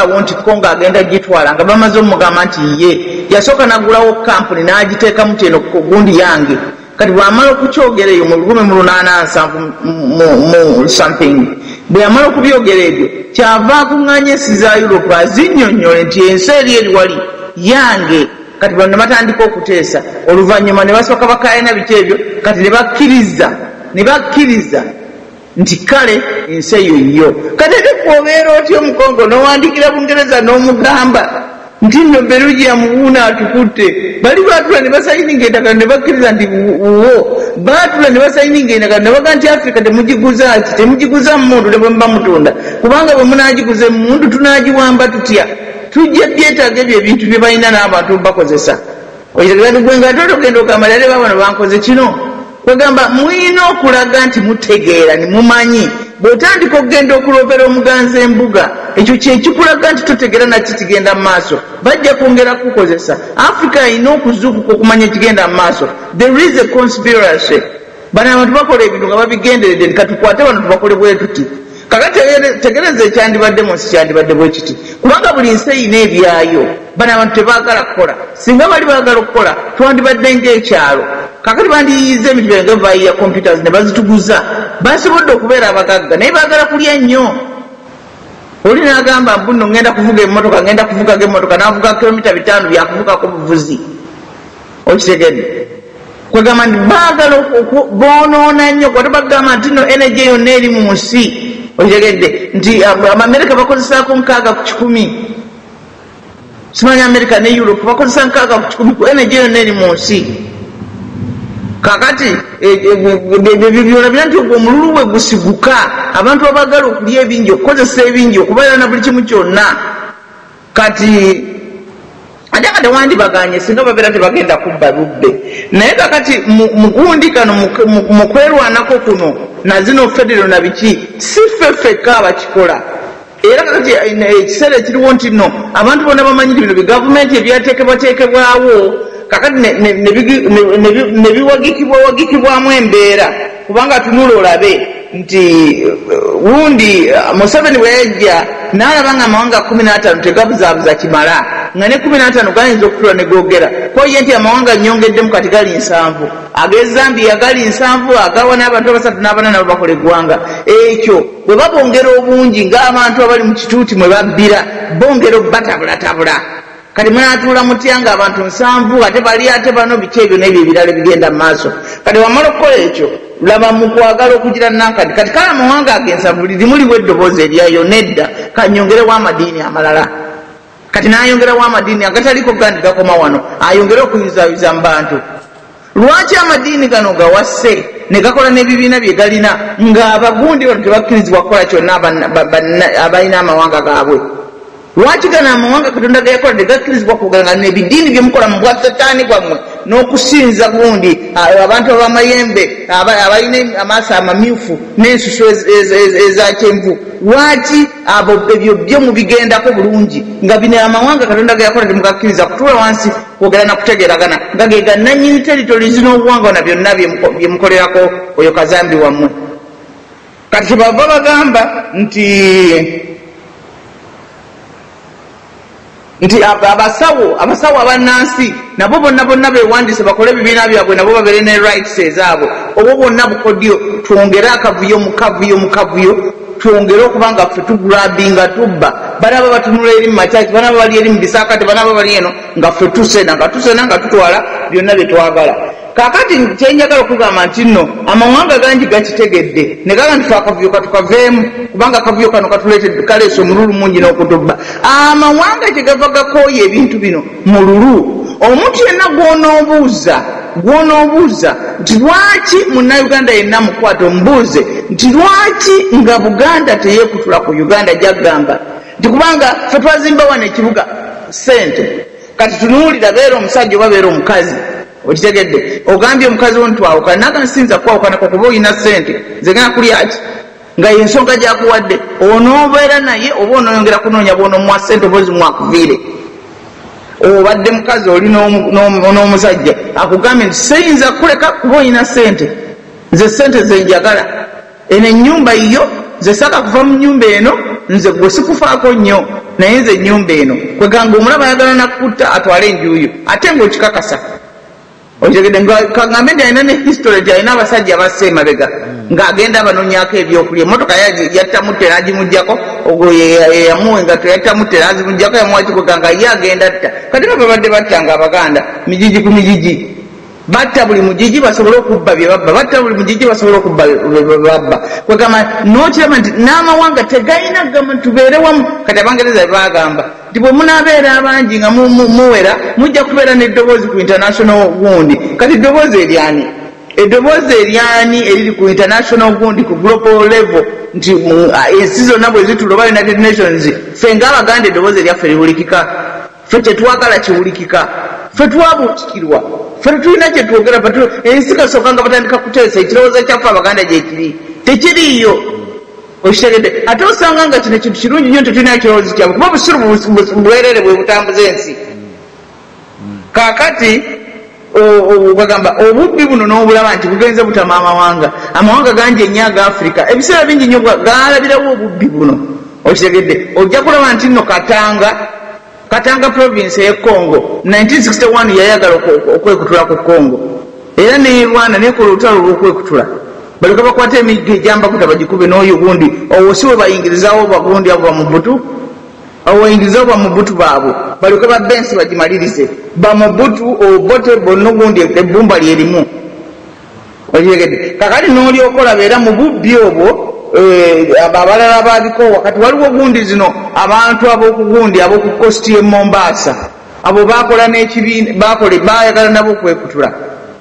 nti Kongo agenda gitwala nga bamaze omugamba nti ye yasooka nagulawo kampuni n'agiteekamu teno ku gundi yange kati bw'amala okukyogera eyo mu 1870 something bwe yamala okubyogera ebyo kyava akuŋŋaanya ensi za Europe azinnyonnyole nti ensi eri wali yange kati bano ne batandika okuteesa oluvannyuma ne basooka bakaayana biki ebyo kati ne bakkiriza nti kale ensi eyo yo kati ate kwobeera otyo omukongo n'owandikira Bungereza n'omugamba nti nno Belgium wuuna atukutte bali baatula ne basayininga endagano ne bakkiriza nti wo baatula ne basayininga endagano ne baga nti Africa temugiguza mmundu ne bwe muba mutunda kubanga bwe munaagiguza emmundu tunaagiwamba tutya tujja byetaaga ebyo ebintu bye balina n'abantu bakozesa gwenga ate otogenda okambala ate babano bankoze kino kwegamba mulina okulaga nti mutegeera ne mumanyi bw'otandika okugenda okulobera omuganzi embuga ekyo kyekikulaga nti totegeera nakyo kigenda mu maaso bajja kwongera kukozesa Africa alina okuzuukuka okumanya ekigenda mu maaso. There is a conspiracy. Bano abantu bakola ebintu nga babigenderedde katukwate bano tubakole bwe tuti kakati tegereza ekyandibadde mu nsi kyandibadde bwe kiti kubanga buli nsi eyina ebyayo. Bano abantu tebaagala kukola singa bali baagala okukola twandibadde ng'ekyalo kakati bandiyize ebintu byange bayiya computers ne bazituguza basobodde okubeera abagagga naye baagala kulya nnyo. Oli n'agamba mbuno ngenda kuvuga emmotoka n'avuga kilomita 5 byakuvugako buvuzi okitegedde kwegamba nti baagala boonoona nnyo kwate bagamba nti no energy yonna eri mu nsi okitegedde nti Amerika bakozesaako 6 ku 100 simanyi Amerika ne Europe bakozesa 6 ku 10 ku energy yonna eri mu nsi. Kakati byolabira nti ogwo omululu we gusiguka abantu abagala okulya ebingi okukozesa ebingi okubeera na buli kimu kyonna kati ate nga tewandibaganye singa babeera tebagenda kubba lubbe naye kakati mugundi kano mu kwerwanako kuno na zino federo na biki si ffeffekka abakikola era kakati ekiseera ekiriwo nti nno abantu bonna bamanyiri bino bigavumenti ebyateekebwateekebwawo kakati ne biwagikibwamu embeera kubanga tunula olabe nti wundi Museveni bwe yajja n'alaba nga amawanga 15 tegabuzaabuza kimala nga ne 15 gayinza okutula ne googera koye nti amawanga nnyongeddemu kati gali 7 ag'e Zambia gali 7 agawa n'abantu 3 n'abana nabo bakola eggwanga ekyo bwe babongera obungi ng'abantu abali mu kituuti mwe babbira bongera obbatabulatabula kati mwanatuula mutya nga abantu 7 ate bali ate bano biki ebyo n'ebyo ebirala bigenda mu maaso kati wamala okukola ekyo laba mu kwagala okugira nankadi kati kale amawanga ag'ensavu limuliwo eddoboozi eryayo nedda kanyongerewo amadiini amalala kati n'ayongerawo amadiini agataliko gandi gakoma wano ayongere okuyuzayuza mu bantu. Lwaki amadiini gano gawasse ne gakola n'ebibiina bye galina ng'abagundi bano tebakkirizibwa kukola kyonna abalina amawanga gaabwe? Lwaki gano amawanga Katonda gayakola tegakkirizibwa kuganga n'ebidiini bye mukola mu bwa setaani gwammwe n'okusinza gundi abantu abamayembe abalina amaaso amamyufu n'ensusu eza kyenvu? Lwaki abo ebyo byo mubigendako bulungi nga bino amawanga Katonda gayakola temugakkiriza kutuula wansi kwogera na kutegeeragana nga ge gannannyini territories n'obuwangwa na byonna bye mukolerako oyo kazambi wammwe? Kati kyebava bagamba nti abasawo abannansi nabo bonna beewandise bakole ebibiina byabwe nabo babeere ne rights ezaabo. Obwo bwonna bukodyo twongere akavuyo mu kavuyo twongere okuba nga ffe tugulabinga tubba banaba batunula eri mu makyaki banaba bali eri mu bisaakate banaba bali eno nga ffe tusena nga tutwala byonna bye twagala. Kakati kyenjagala okugamba nti nno amawanga gangi gakitegedde ne gaga nti akavuyo katukaveemu kubanga akavuyo kano kaleese omululu mungi n'okutubba. Amawanga kyegava gakooya ebintu bino mululu. Omuntu yenna gw'onoobuuza nti lwaki munnayuganda yenna mukwate omubuuze nti lwaki nga Buganda teyeekutula ku Uganda gyagamba nti kubanga ffe twazimba wano ekibuga ssente kati tunuulira beera omusajja oba beera omukazi okitegedde ogambye omukazi wo ntwawukana naga nsinza kwawukanako kuba olina ssente nzegena kulyaki nga yensonga gyakuwadde onoobeera naye oba onoyongera kunoonya bw'onomuwa ssente oba ozimwakuviire obadde mukazi oli n'omusajja akugambye nti siyinza kuleka kuba olina ssente nze ssente zenjagala eno ennyumba yo ze saka kuva mu nnyumba eno nze gwe sikufaako nnyo naye nze ennyumba eno kwegamba omulaba ayagala nakutta atwale enjuuyo ate ng'okikakasa okitegedde kagambe nti alina ne history nti alina abasajja abasse emabega ng'agenda abanonyako ebyokulya emotoka yattamutte n'agimugjako ogwo yeyamuwe nga teyattamutte n'azimugjako yamuwakikweganga ye agenda tta kati nga babadde battanga abaganda mijiji ku mijiji batta buli mujiji basobole okubba bye babba batta buli mujiji basobole okubba bye babba kwegamba n'okiraba nti n'amawanga tegalina gamba tubeere wamu kati abangereza bagamba nti bwe munaabeera abangi nga muwera mujja kubeera n'eddoboozi ku international gundi kati eddoboozi eryani eddoboozi eryani eriri ku international gundi ku global level nti ensi zonna bwe zituloba United Nations ffe ng'abaganda eddoboozi eryaffe liwulikika ffe tetwagala kiwulikika ffe twabuukikirwa ffe tulina kyetwogera ensi kasooka nga batandika kuteesa ekirowoozo kyaffe abaganda gyekiri tekiriiyo okitegedde ate osanga nga kino kintu kirungi nnyo tetulina kirowoozo kyabwe kuba busuru bwerere bwe butambuza ensi kaakati bagamba obubbi buno n'obulaba nti bugenze butama amawanga gangi ennyo aga Africa ebiseera bingi nnyo gaalabirawo obubbi buno okitegedde ojja kulaba nti nno Katanga province ye Congo 1961 yayagala okwekutula ku Congo era ne Rwanda nekola olutalo lw'okwekutula baleka bakwata emigga ejambakuta bagikube n'oyo gundi owo si we bayingirizawo bagundi abo bamubutu abayingirizawo bamubutu baabwe baleka babbensi bagimalirize bamubutu obote bonna gundi ebbumba lyerimu okitegedde kakati n'olyokola beera mu bubbi obwo abalala babikowa kati waliwo gundi zino abantu abokugundi aboku coast ye Mombasa abo bakola n'ekibiina bayagala nabo okwekutula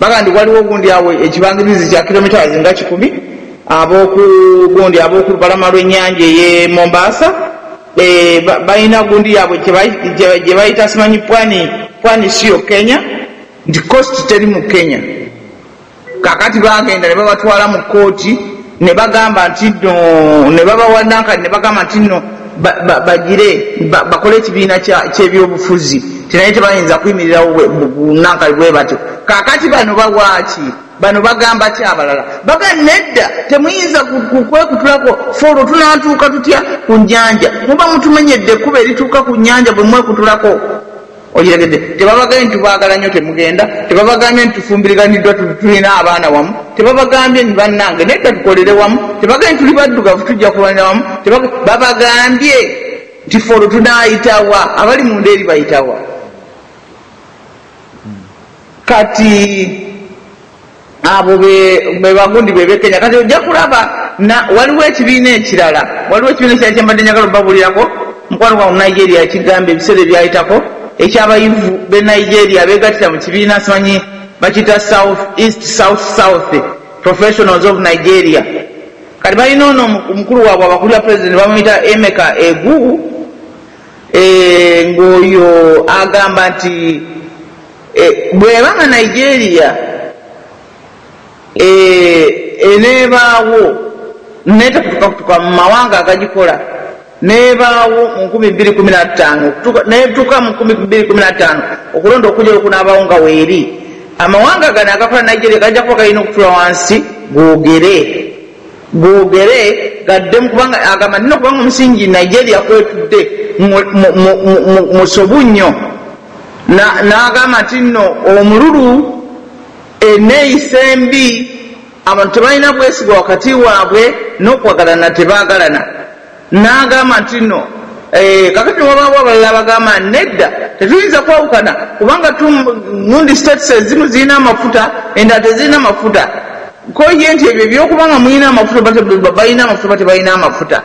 bagandi waliwo gundi awo ekibangirizi kya kilomita nga 10 abokugundi abokulubalama lw'ennyanja ye Mombasa balina gundi yabwe gye bayita simanyi pwani siyo Kenya nti coast teri mu Kenya kakati bagenda ne babatwala mu kooti ne bagamba nti nno ne babawananka ne bagamba nti nno bagire bakole ekibiina ky'ebyobufuzi tinaye tebayinza kuyimirirawo bunankali bwe batyo kaakati bano bawaaki bano bagamba kyabalala baga nedda temuyinza kwekutulako folo tunatuuka tutya ku nnyanja muba mutumenyedde ekkuba erituuka ku nnyanja bwe mwekutulako oyiregedde tebabagambye nti tubaagala nnyo temugenda tebabagambye nti tufumbiriganiddwa tulina abaana wamu tebabagambye nti bannange nedda tukolere wamu tebagambye nti tuli baddugavu tujja kulwanira wamu babagambye nti folo tunaayitawa abali munda eri bayitawa kati abo be bagundi bebekenya kati ojja kulaba waliwo ekibiina ekirala kyembadde njagala obabulirako mukwano gwa Nigeria ekigamba ebiseera ebyayitako ekyabayivu be Nigeria begattira mu kibiina simanyi bakita South Professionals of Nigeria kati balina ono omukulu waabwe abakulira president bamuyita Emeka Egu ng'oyo agamba nti bwebanga Nigeria eneebaawo netekutuka mu mawanga agagikola neebaawo mu 2015 netuuka mu 2015 okulonda okujja okunaabaawo nga weeri amawanga gano agakola Nigeria gajja kuba galina okutula wansi googere gaddemu kubanga agamba nina okubanga omusingi Nigeria kwetudde musobu nnyo n'agamba nti nno omululu eneeyisa embi abantu tebalina bwesigwa wakati waabwe n'okwagalana tebaagalana n'agamba nti nno kakati wabaawo abalala bagamba nedda tetuyinza kwawukana kubanga ngundi states ezimu zirina amafuta endala tezirina mafuta koye nti ebyo ebyokubanga mulina amafuta balina amafuta batebalina amafuta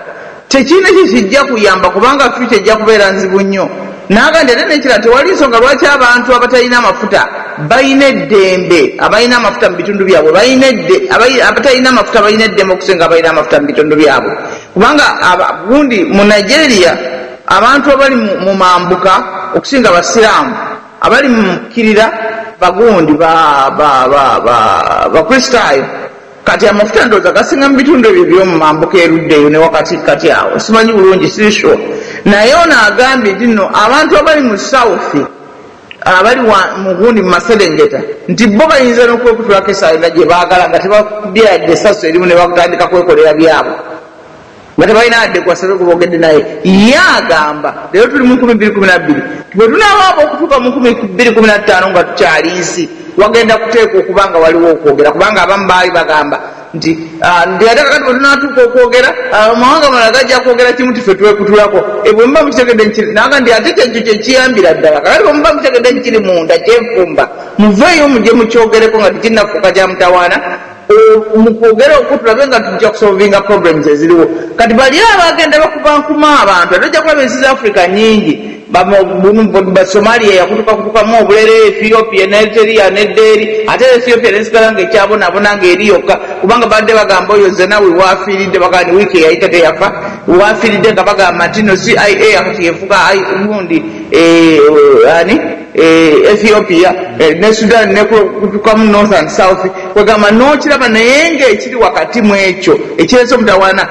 tekirina kikijja kuyamba kubanga future ejja kubeera nzibu nnyo n'agandi ate nekira tewali nsonga lwaki abantu abatalina amafuta balina eddembe abalina amafuta mu bitundu byabwe abatalina amafuta balina eddembe okusinga abalina amafuta mu bitundu byabwe kubanga gundi mu Nigeria abantu abali mu mambuka okusinga abasiraamu abali mu kirira bagundi bakristaayo kati amafuta ndowooza gasinga mu bitundu ebyo by'omu mambuka eruddeeyo ne wakati kati awo simanyi bulungi sirisho naye ono agambye nti nno abantu abali mu south abali mugundi mu Maserengeta nti bo bayinza n'okwekutulako esaalina gye baagala nga tebakubya yadde essasu erimu ne batandika kwekolera byabwe batabalina adde kwasala okubogedde naye yagamba leero tuli mu 2012 bwe tunawaaba okutuuka mu 2015 nga tukyali nsi wagenda kuteeka okubanga waliwo okwogera kubanga abamu baali bagamba nti ate kakati bwe tunatuuka okwogera amawanga malala gajja kwogera kimu tife twekutulako bwe muba mukitegedde nkiri naga ndi ate kyekyo kyekiyambira ddala kakati bwe muba mukitegedde nkiri munda kyenfumba muveeyo mugye mukyogereko nga tekinnafuuka kya mutawaana mukwogera okwo tulabe nga tujja kusolvinga problems eziriwo kati bali abagenda bakubankuma abantu ate ojja kulaba ensi za africa nyingi Somalia yakutukamu obulere Ethiopia ne Eritrea ne Deri ate Ethiopia nesigala nga ekyabonabona nga eri yokka kubanga badde bagamba oyo zena we wafiiridde bagani wiiki yayita teyafa wafiiridde nga bagamba nti no CIA akati yefuka gundi Ethiopia ne Sudan ne kutukamu North and South kwegamba n'okiraba naye nga ekiri wakati mu ekyo ekirese omutawaana